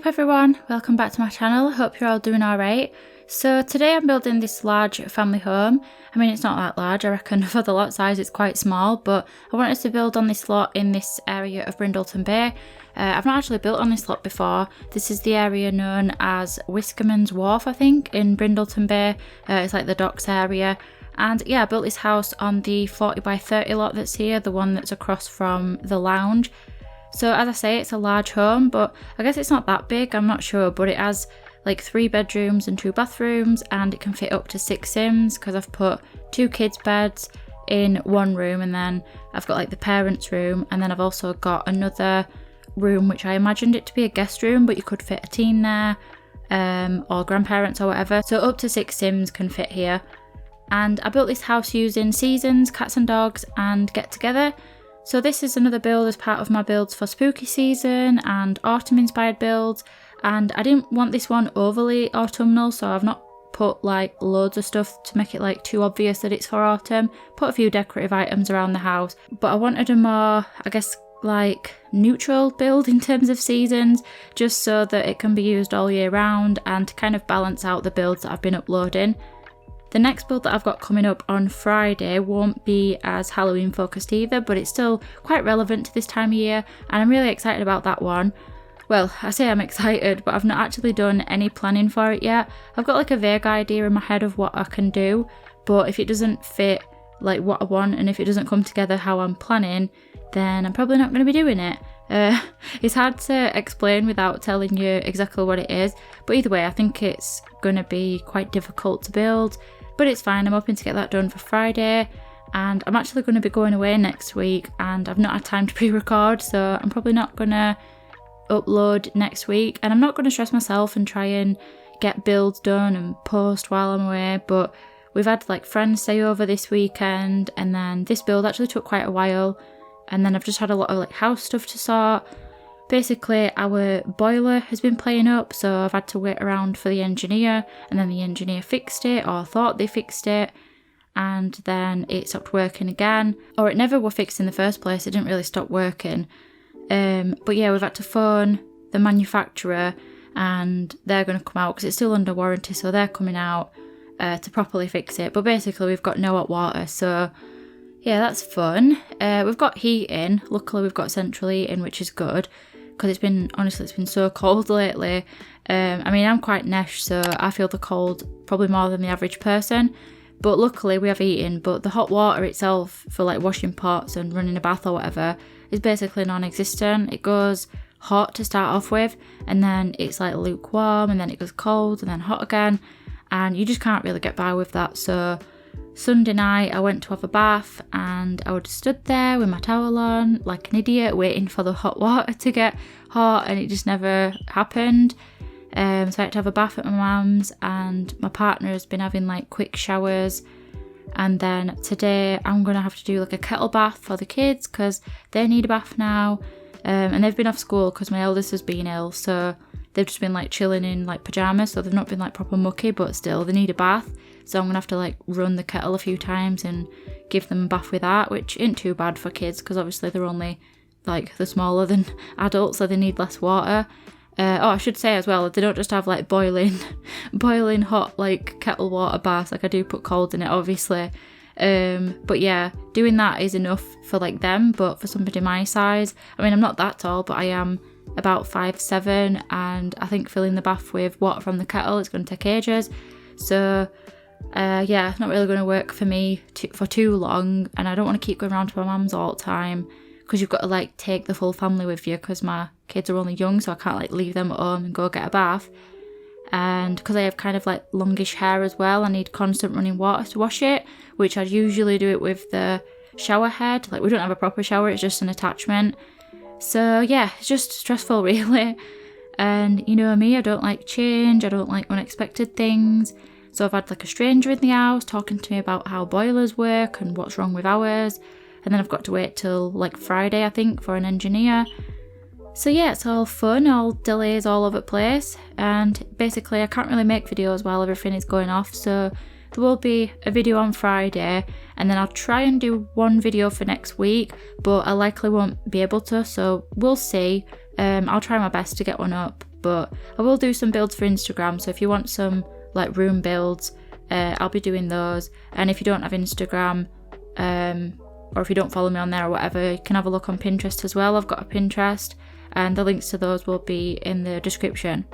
Hey up everyone, welcome back to my channel. Hope you're all doing alright. So today I'm building this large family home. I mean, it's not that large, I reckon for the lot size it's quite small, but I wanted to build on this lot in this area of Brindleton Bay. I've not actually built on this lot before. This is the area known as Wiskerman's Wharf, I think, in Brindleton Bay. It's like the docks area. And yeah, I built this house on the 40 by 30 lot that's here, the one that's across from the lounge. So as I say, it's a large home, but I guess it's not that big, I'm not sure, but it has like 3 bedrooms and 2 bathrooms, and it can fit up to 6 Sims because I've put 2 kids' beds in one room, and then I've got like the parents' room, and then I've also got another room which I imagined it to be a guest room, but you could fit a teen there, or grandparents or whatever. So up to 6 Sims can fit here. And I built this house using seasons, cats and dogs, and get together. So this is another build as part of my builds for spooky season and autumn inspired builds, and I didn't want this one overly autumnal, so I've not put like loads of stuff to make it like too obvious that it's for autumn. Put a few decorative items around the house, but I wanted a more, I guess, like neutral build in terms of seasons, just so that it can be used all year round and to kind of balance out the builds that I've been uploading. The next build that I've got coming up on Friday won't be as Halloween focused either, but it's still quite relevant to this time of year, and I'm really excited about that one. Well, I say I'm excited, but I've not actually done any planning for it yet. I've got like a vague idea in my head of what I can do, but if it doesn't fit like what I want, and if it doesn't come together how I'm planning, then I'm probably not going to be doing it. It's hard to explain without telling you exactly what it is, but either way I think it's going to be quite difficult to build. But it's fine, I'm hoping to get that done for Friday, and I'm actually going to be going away next week and I've not had time to pre-record, so I'm probably not going to upload next week, and I'm not going to stress myself and try and get builds done and post while I'm away. But we've had like friends stay over this weekend, and then this build actually took quite a while, and then I've just had a lot of like house stuff to sort. Basically our boiler has been playing up, so I've had to wait around for the engineer, and then the engineer fixed it, or thought they fixed it, and then it stopped working again. Or it never were fixed in the first place, it didn't really stop working. But yeah, we've had to phone the manufacturer and they're going to come out because it's still under warranty, so they're coming out to properly fix it. But basically we've got no hot water, so yeah, that's fun. We've got heating, luckily we've got central heating, which is good, because it's been so cold lately. I mean, I'm quite nesh, so I feel the cold probably more than the average person, but luckily we have heating. But the hot water itself for like washing pots and running a bath or whatever is basically non-existent. It goes hot to start off with, and then it's like lukewarm, and then it goes cold and then hot again, and you just can't really get by with that. So Sunday night I went to have a bath, and I would have stood there with my towel on like an idiot waiting for the hot water to get hot, and it just never happened. So I had to have a bath at my mum's, and my partner has been having like quick showers, and then today I'm gonna have to do like a kettle bath for the kids because they need a bath now, and they've been off school because my eldest has been ill, so they've just been like chilling in like pyjamas, so they've not been like proper mucky, but still they need a bath. So I'm gonna have to like run the kettle a few times and give them a bath with that, which isn't too bad for kids because obviously they're only like they're smaller than adults, so they need less water. I should say as well, they don't just have like boiling hot like kettle water baths. Like I do put cold in it obviously, but yeah, doing that is enough for like them. But for somebody my size, I mean I'm not that tall, but I am about 5'7", and I think filling the bath with water from the kettle is going to take ages. So yeah, not really going to work for me for too long, and I don't want to keep going around to my mum's all the time because you've got to like take the full family with you because my kids are only young, so I can't like leave them at home and go get a bath. And because I have kind of like longish hair as well, I need constant running water to wash it, which I'd usually do it with the shower head. Like we don't have a proper shower, it's just an attachment. So yeah, it's just stressful really. And you know me, I don't like change, I don't like unexpected things. So I've had like a stranger in the house talking to me about how boilers work and what's wrong with ours, and then I've got to wait till like Friday I think for an engineer. So yeah, it's all fun, all delays all over the place, and basically I can't really make videos while everything is going off, so there will be a video on Friday, and then I'll try and do one video for next week, but I likely won't be able to, so we'll see. I'll try my best to get one up but I will do some builds for Instagram, so if you want some like room builds, I'll be doing those. And if you don't have Instagram, or if you don't follow me on there or whatever, you can have a look on Pinterest as well. I've got a Pinterest, and the links to those will be in the description.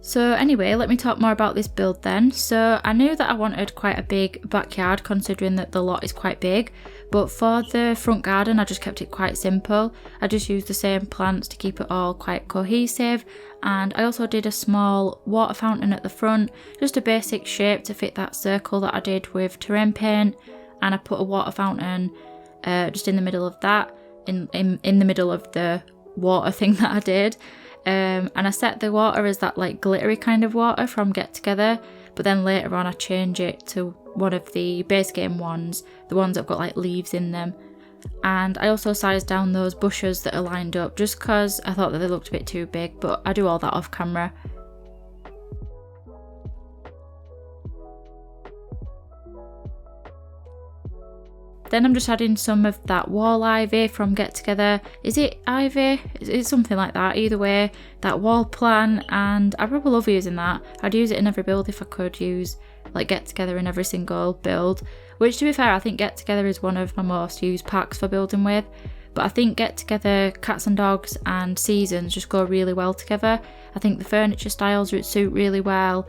So anyway, let me talk more about this build then. So I knew that I wanted quite a big backyard, considering that the lot is quite big, but for the front garden I just kept it quite simple. I just used the same plants to keep it all quite cohesive, and I also did a small water fountain at the front, just a basic shape to fit that circle that I did with terrain paint, and I put a water fountain just in the middle of that, in the middle of the water thing that I did. And I set the water as that like glittery kind of water from Get Together, but then later on I change it to one of the base game ones, the ones that have got like leaves in them. And I also sized down those bushes that are lined up just because I thought that they looked a bit too big, but I do all that off camera. Then I'm just adding some of that wall ivy from Get Together. Is it ivy? It's something like that. Either way, that wall plant, and I probably love using that. I'd use it in every build if I could use like Get Together in every single build, which to be fair, I think Get Together is one of my most used packs for building with. But I think Get Together, Cats and Dogs and Seasons just go really well together. I think the furniture styles suit really well.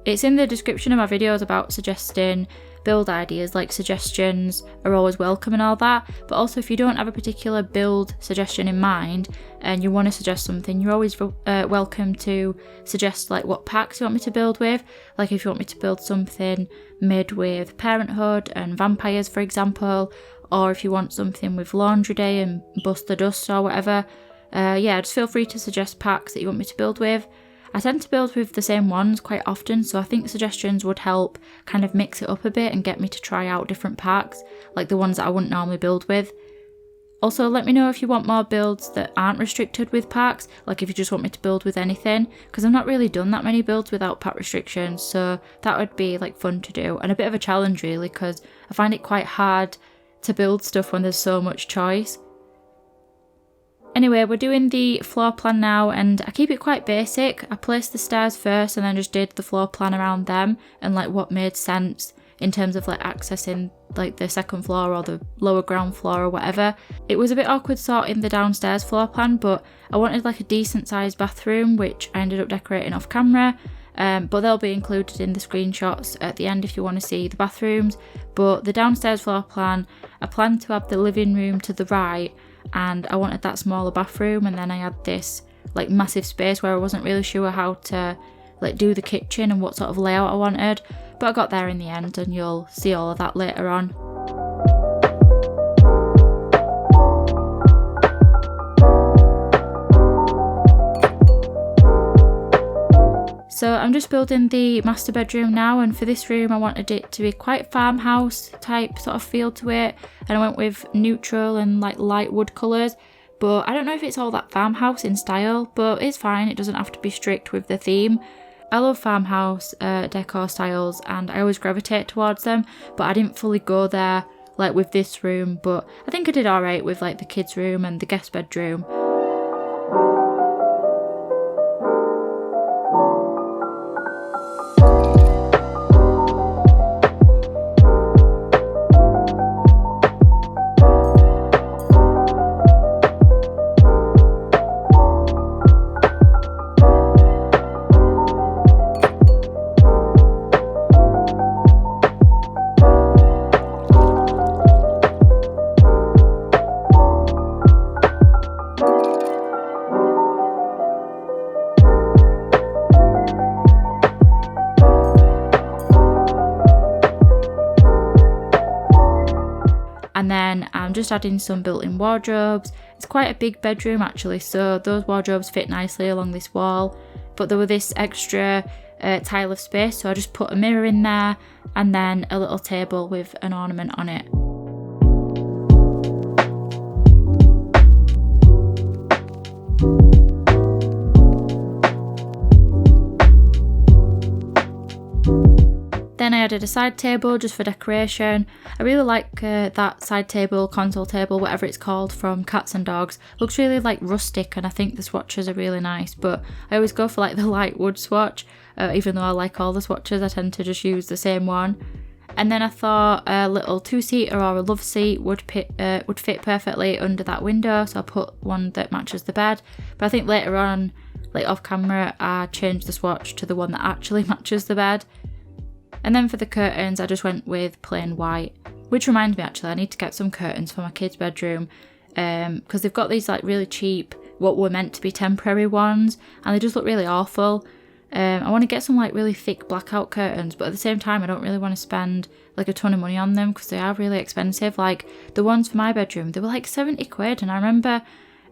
It's in the description of my videos about suggesting build ideas, like suggestions are always welcome and all that, but also if you don't have a particular build suggestion in mind and you want to suggest something, you're always welcome to suggest like what packs you want me to build with. Like if you want me to build something made with Parenthood and vampires, for example, or if you want something with Laundry Day and Bust the Dust or whatever, yeah, just feel free to suggest packs that you want me to build with. I tend to build with the same ones quite often, so I think suggestions would help kind of mix it up a bit and get me to try out different packs, like the ones that I wouldn't normally build with. Also, let me know if you want more builds that aren't restricted with packs, like if you just want me to build with anything, because I've not really done that many builds without pack restrictions, so that would be like fun to do, and a bit of a challenge really, because I find it quite hard to build stuff when there's so much choice. Anyway, we're doing the floor plan now, and I keep it quite basic. I placed the stairs first and then just did the floor plan around them and like what made sense in terms of like accessing like the second floor or the lower ground floor or whatever. It was a bit awkward sorting the downstairs floor plan, but I wanted like a decent sized bathroom, which I ended up decorating off camera. But they'll be included in the screenshots at the end if you want to see the bathrooms. But the downstairs floor plan, I planned to have the living room to the right, and I wanted that smaller bathroom, and then I had this like massive space where I wasn't really sure how to like do the kitchen and what sort of layout I wanted, but I got there in the end, and you'll see all of that later on. So I'm just building the master bedroom now, and for this room I wanted it to be quite farmhouse type sort of feel to it, and I went with neutral and like light wood colours, but I don't know if it's all that farmhouse in style, but it's fine, it doesn't have to be strict with the theme. I love farmhouse decor styles and I always gravitate towards them, but I didn't fully go there like with this room, but I think I did alright with like the kids room and the guest bedroom. And then I'm just adding some built-in wardrobes. It's quite a big bedroom actually, so those wardrobes fit nicely along this wall, but there were this extra tile of space, so I just put a mirror in there and then a little table with an ornament on it. Then I added a side table just for decoration. I really like that side table, console table, whatever it's called, from Cats and Dogs. Looks really like rustic, and I think the swatches are really nice, but I always go for like the light wood swatch. Even though I like all the swatches, I tend to just use the same one. And then I thought a little two-seater or a love seat would fit perfectly under that window, so I put one that matches the bed. But I think later on, like off camera, I changed the swatch to the one that actually matches the bed. And then for the curtains, I just went with plain white. Which reminds me, actually, I need to get some curtains for my kids' bedroom, because they've got these like really cheap, what were meant to be temporary ones, and they just look really awful. I want to get some like really thick blackout curtains, but at the same time I don't really want to spend like a ton of money on them because they are really expensive. Like the ones for my bedroom, they were like 70 quid, and I remember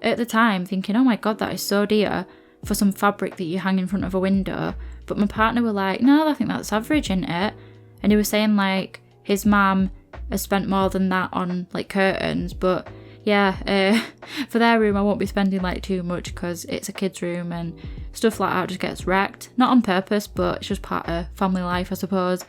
at the time thinking, oh my god, that is so dear for some fabric that you hang in front of a window. But my partner were like, no, I think that's average, isn't it? And he was saying like his mum has spent more than that on like curtains, but yeah, for their room I won't be spending like too much because it's a kid's room and stuff like that just gets wrecked. Not on purpose, but it's just part of family life, I suppose.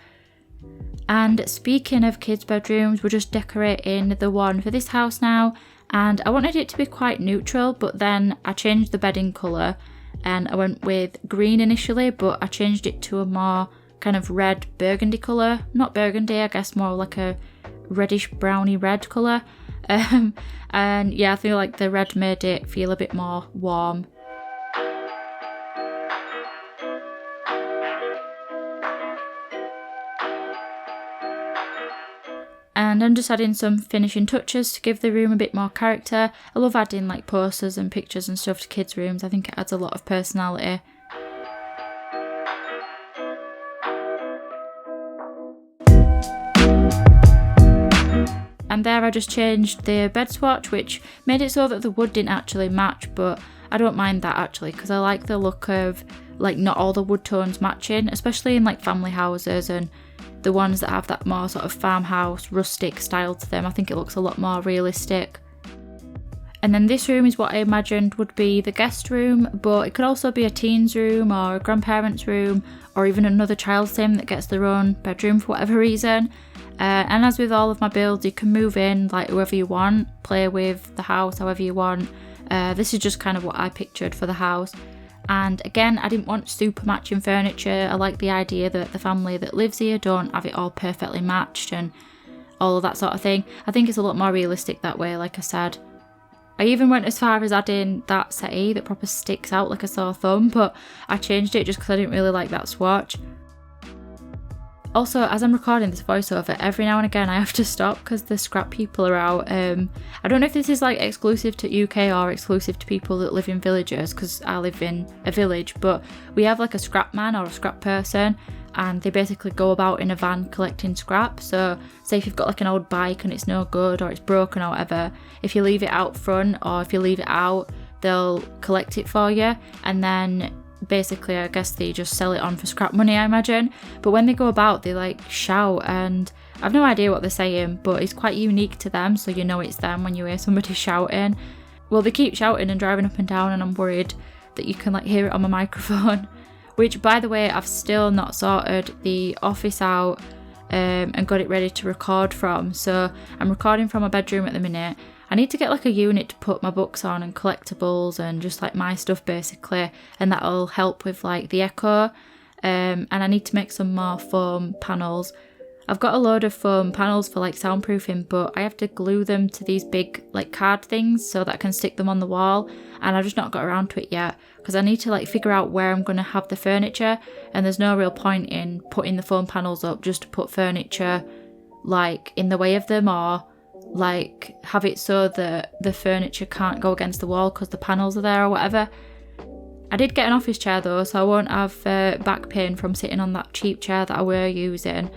And speaking of kids' bedrooms, we're just decorating the one for this house now, and I wanted it to be quite neutral, but then I changed the bedding colour and I went with green initially, but I changed it to a more kind of red burgundy colour. Not burgundy, I guess more like a reddish browny red colour. And yeah, I feel like the red made it feel a bit more warm. And I'm just adding some finishing touches to give the room a bit more character. I love adding like posters and pictures and stuff to kids' rooms. I think it adds a lot of personality. And there I just changed the bed swatch, which made it so that the wood didn't actually match, but I don't mind that actually because I like the look of like not all the wood tones matching, especially in like family houses and the ones that have that more sort of farmhouse rustic style to them. I think it looks a lot more realistic. And then this room is what I imagined would be the guest room, but it could also be a teen's room or a grandparent's room or even another child's sim that gets their own bedroom for whatever reason. And as with all of my builds, you can move in like whoever you want, play with the house however you want. This is just kind of what I pictured for the house. And again, I didn't want super matching furniture. I like the idea that the family that lives here don't have it all perfectly matched and all of that sort of thing. I think it's a lot more realistic that way, like I said. I even went as far as adding that settee that proper sticks out like a sore thumb, but I changed it just because I didn't really like that swatch. Also, as I'm recording this voiceover, every now and again I have to stop because the scrap people are out. I don't know if this is like exclusive to UK or exclusive to people that live in villages, because I live in a village, but we have like a scrap man or a scrap person, and they basically go about in a van collecting scrap. So say if you've got like an old bike and it's no good or it's broken or whatever, if you leave it out front or if you leave it out, they'll collect it for you, and then basically I guess they just sell it on for scrap money, I imagine. But when they go about, they like shout, and I've no idea what they're saying, but it's quite unique to them, so you know it's them when you hear somebody shouting. Well, they keep shouting and driving up and down, and I'm worried that you can like hear it on my microphone. Which, by the way, I've still not sorted the office out and got it ready to record from, so I'm recording from my bedroom at the minute. I need to get like a unit to put my books on and collectibles and just like my stuff basically, and that'll help with like the echo. And I need to make some more foam panels. I've got a load of foam panels for like soundproofing, but I have to glue them to these big like card things so that I can stick them on the wall, and I've just not got around to it yet because I need to like figure out where I'm going to have the furniture, and there's no real point in putting the foam panels up just to put furniture like in the way of them, or like have it so that the furniture can't go against the wall because the panels are there or whatever. I did get an office chair though, so I won't have back pain from sitting on that cheap chair that I were using.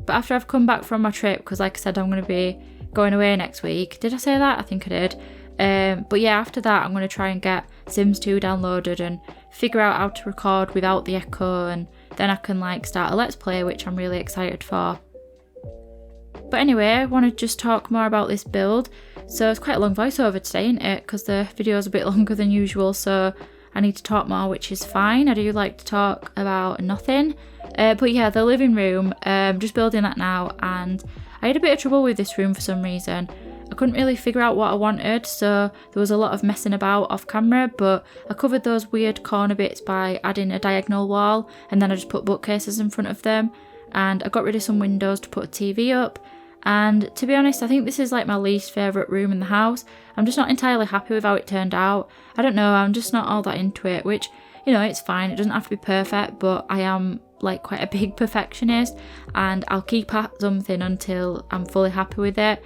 But after I've come back from my trip, because like I said I'm going to be going away next week. Did I say that? I think I did. But yeah, after that I'm going to try and get Sims 2 downloaded and figure out how to record without the echo, and then I can like start a let's play, which I'm really excited for. But anyway, I want to just talk more about this build. So it's quite a long voiceover today, isn't it? Because the video is a bit longer than usual, so I need to talk more, which is fine. I do like to talk about nothing. But yeah, the living room, just building that now, and I had a bit of trouble with this room for some reason. I couldn't really figure out what I wanted, so there was a lot of messing about off camera, but I covered those weird corner bits by adding a diagonal wall, and then I just put bookcases in front of them, and I got rid of some windows to put a TV up. And to be honest, I think this is like my least favourite room in the house. I'm just not entirely happy with how it turned out. I don't know, I'm just not all that into it, which, you know, it's fine. It doesn't have to be perfect, but I am like quite a big perfectionist, and I'll keep at something until I'm fully happy with it.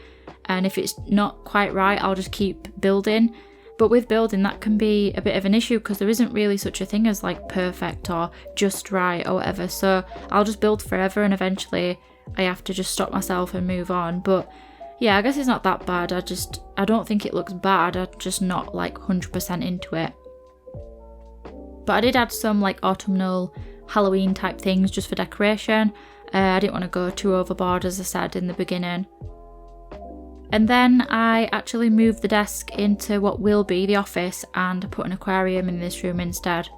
And if it's not quite right, I'll just keep building. But with building, that can be a bit of an issue because there isn't really such a thing as like perfect or just right or whatever. So I'll just build forever, and eventually I have to just stop myself and move on. But yeah, I guess it's not that bad. I don't think it looks bad. I'm just not like 100% into it. But I did add some like autumnal Halloween type things just for decoration. I didn't want to go too overboard, as I said in the beginning. And then I actually moved the desk into what will be the office, and I put an aquarium in this room instead.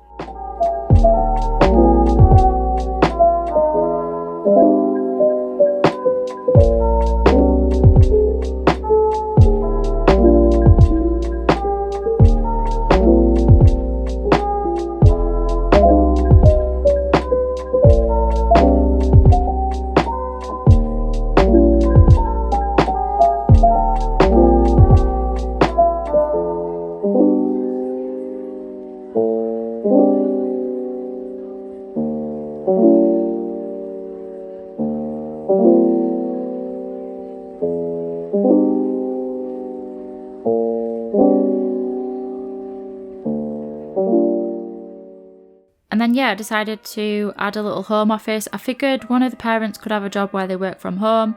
And then yeah, I decided to add a little home office. I figured one of the parents could have a job where they work from home.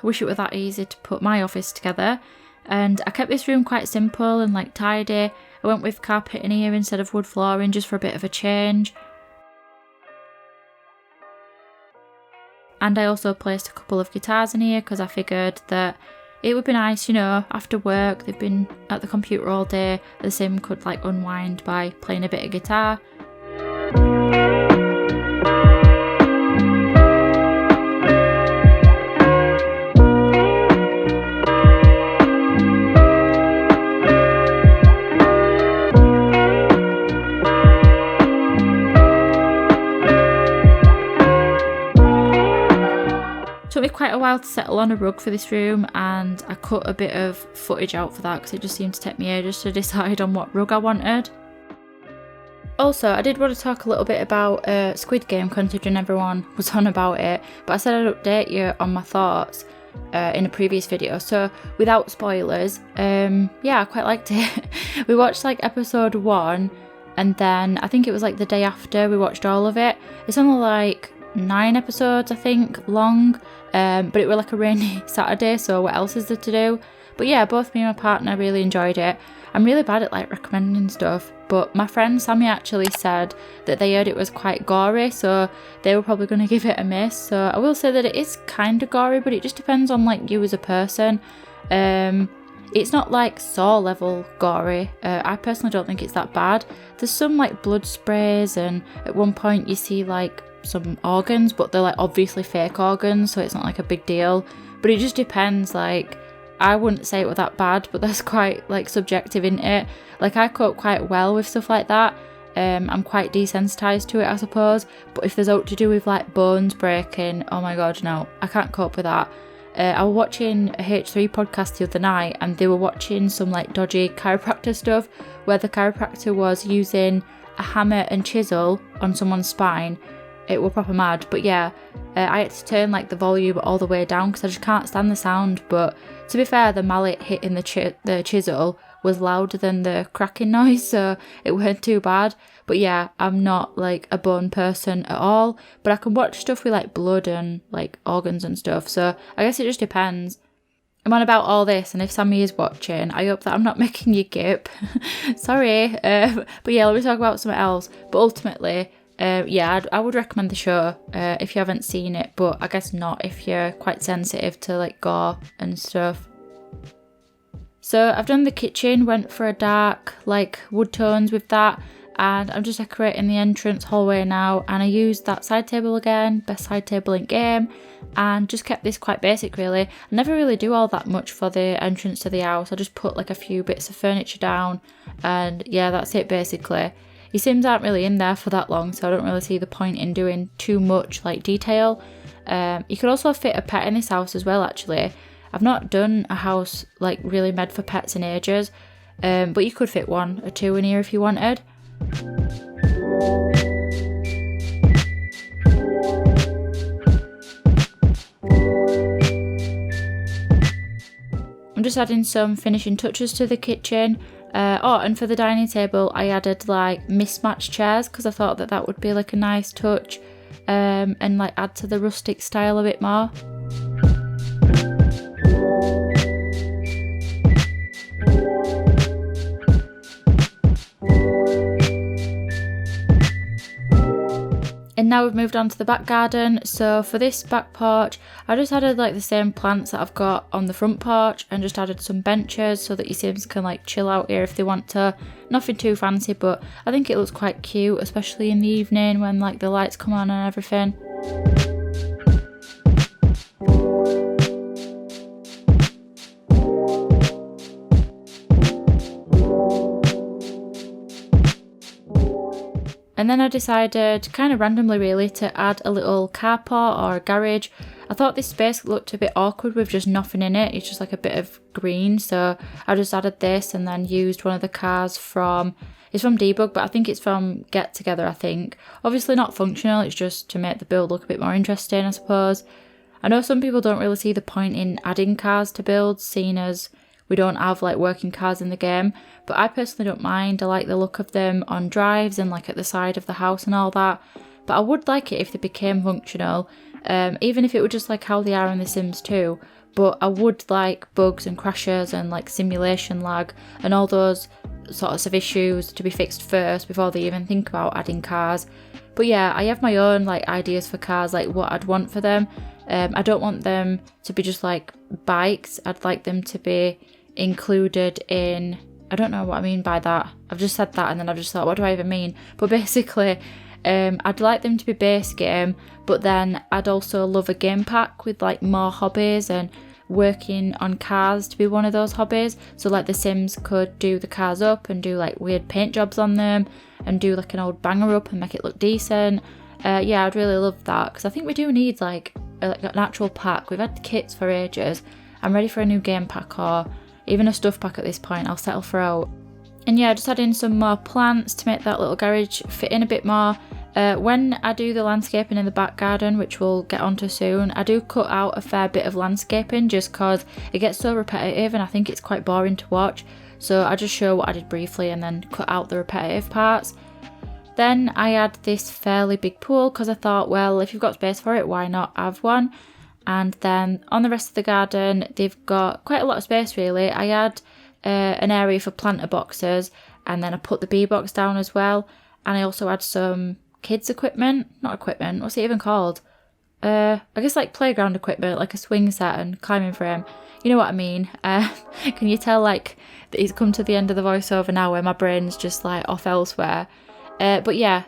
Wish it were that easy to put my office together. And I kept this room quite simple and like tidy. I went with carpet in here instead of wood flooring just for a bit of a change. And I also placed a couple of guitars in here because I figured that it would be nice, you know, after work, they've been at the computer all day, the sim could like unwind by playing a bit of guitar. Took me quite a while to settle on a rug for this room, and I cut a bit of footage out for that because it just seemed to take me ages to decide on what rug I wanted. Also, I did want to talk a little bit about Squid Game, considering everyone was on about it, but I said I'd update you on my thoughts in a previous video, so without spoilers, yeah, I quite liked it. We watched like episode 1, and then I think it was like the day after we watched all of it. It's only like 9 episodes, I think, long, but it was like a rainy Saturday, so what else is there to do? But yeah, both me and my partner really enjoyed it. I'm really bad at like recommending stuff, but my friend Sammy actually said that they heard it was quite gory, so they were probably going to give it a miss. So I will say that it is kind of gory, but it just depends on like you as a person. It's not like Saw level gory. I personally don't think it's that bad. There's some like blood sprays, and at one point you see like some organs, but they're like obviously fake organs, so it's not like a big deal. But it just depends. Like, I wouldn't say it was that bad, but that's quite like subjective, isn't it? Like, I cope quite well with stuff like that. I'm quite desensitized to it, I suppose. But if there's out to do with like bones breaking, oh my god, no, I can't cope with that. I was watching a H3 podcast the other night, and they were watching some like dodgy chiropractor stuff where the chiropractor was using a hammer and chisel on someone's spine. It were proper mad. But yeah, I had to turn like the volume all the way down because I just can't stand the sound. But to be fair, the mallet hitting the chisel was louder than the cracking noise, so it weren't too bad. But yeah, I'm not like a bone person at all, but I can watch stuff with like blood and like organs and stuff, so I guess it just depends. I'm on about all this, and if Sammy is watching, I hope that I'm not making you gip. Sorry. But yeah, let me talk about something else. But ultimately, yeah, I would recommend the show if you haven't seen it, but I guess not if you're quite sensitive to like gore and stuff. So I've done the kitchen, went for a dark like wood tones with that. and I'm just decorating the entrance hallway now, and I used that side table again, best side table in game, and just kept this quite basic really. I never really do all that much for the entrance to the house. I just put like a few bits of furniture down, and yeah, that's it basically. Your Sims aren't really in there for that long, so I don't really see the point in doing too much like detail. You could also fit a pet in this house as well actually. I've not done a house like really made for pets in ages, but you could fit 1 or 2 in here if you wanted. I'm just adding some finishing touches to the kitchen. And for the dining table I added like mismatched chairs because I thought that that would be like a nice touch, and like add to the rustic style a bit more. And now we've moved on to the back garden. So for this back porch, I just added like the same plants that I've got on the front porch, and just added some benches so that your Sims can like chill out here if they want to. Nothing too fancy, but I think it looks quite cute, especially in the evening when like the lights come on and everything. And then I decided, kind of randomly really, to add a little carport or a garage. I thought this space looked a bit awkward with just nothing in it. It's just like a bit of green. So I just added this and then used one of the cars from, it's from Debug, but I think it's from Get Together, I think. Obviously not functional, it's just to make the build look a bit more interesting, I suppose. I know some people don't really see the point in adding cars to builds, seeing as we don't have like working cars in the game, but I personally don't mind. I like the look of them on drives and like at the side of the house and all that, but I would like it if they became functional, even if it were just like how they are in The Sims 2, but I would like bugs and crashes and like simulation lag and all those sorts of issues to be fixed first before they even think about adding cars. But yeah, I have my own like ideas for cars, like what I'd want for them. I don't want them to be just like bikes. I'd like them to be included in, I don't know what I mean by that. I've just said that and then I've just thought, what do I even mean? But basically, I'd like them to be base game, but then I'd also love a game pack with like more hobbies, and working on cars to be one of those hobbies. So like the Sims could do the cars up and do like weird paint jobs on them and do like an old banger up and make it look decent. Yeah, I'd really love that, because I think we do need like an actual pack. We've had kits for ages. I'm ready for a new game pack or even a stuff pack at this point. I'll settle for out. And yeah, just add in some more plants to make that little garage fit in a bit more. When I do the landscaping in the back garden, which we'll get onto soon, I do cut out a fair bit of landscaping just because it gets so repetitive and I think it's quite boring to watch. So I just show what I did briefly and then cut out the repetitive parts. Then I add this fairly big pool because I thought, well, if you've got space for it, why not have one? And then on the rest of the garden, they've got quite a lot of space really. I add an area for planter boxes, and then I put the bee box down as well. And I also add some kids equipment, not equipment, what's it even called? I guess like playground equipment, like a swing set and climbing frame. You know what I mean? Can you tell like that he's come to the end of the voiceover now where my brain's just like off elsewhere? But yeah,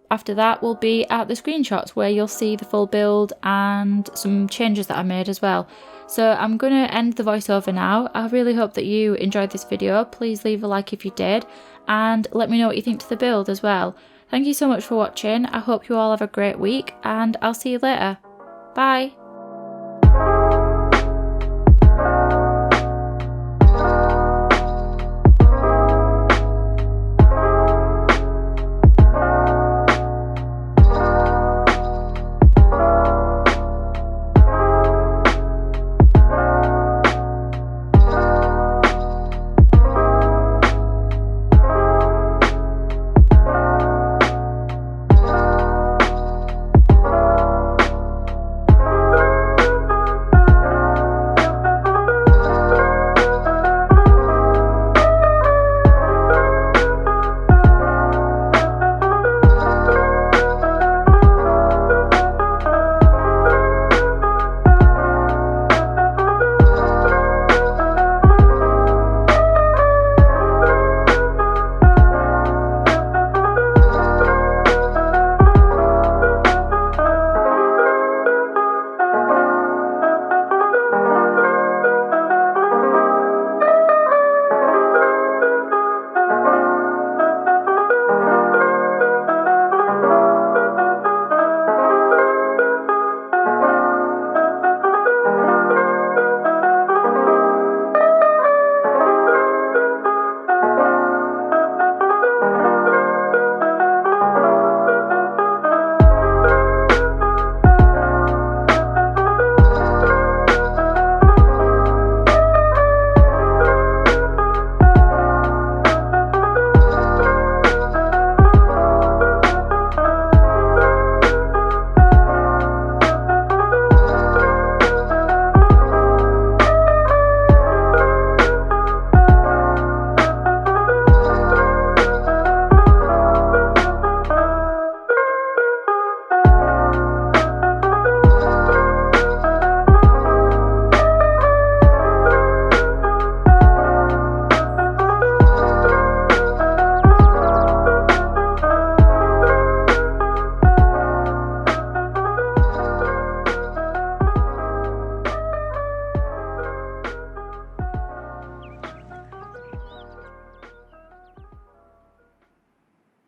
after that we'll be at the screenshots where you'll see the full build and some changes that I made as well. So I'm going to end the voiceover now. I really hope that you enjoyed this video. Please leave a like if you did, and let me know what you think to the build as well. Thank you so much for watching. I hope you all have a great week, and I'll see you later. Bye!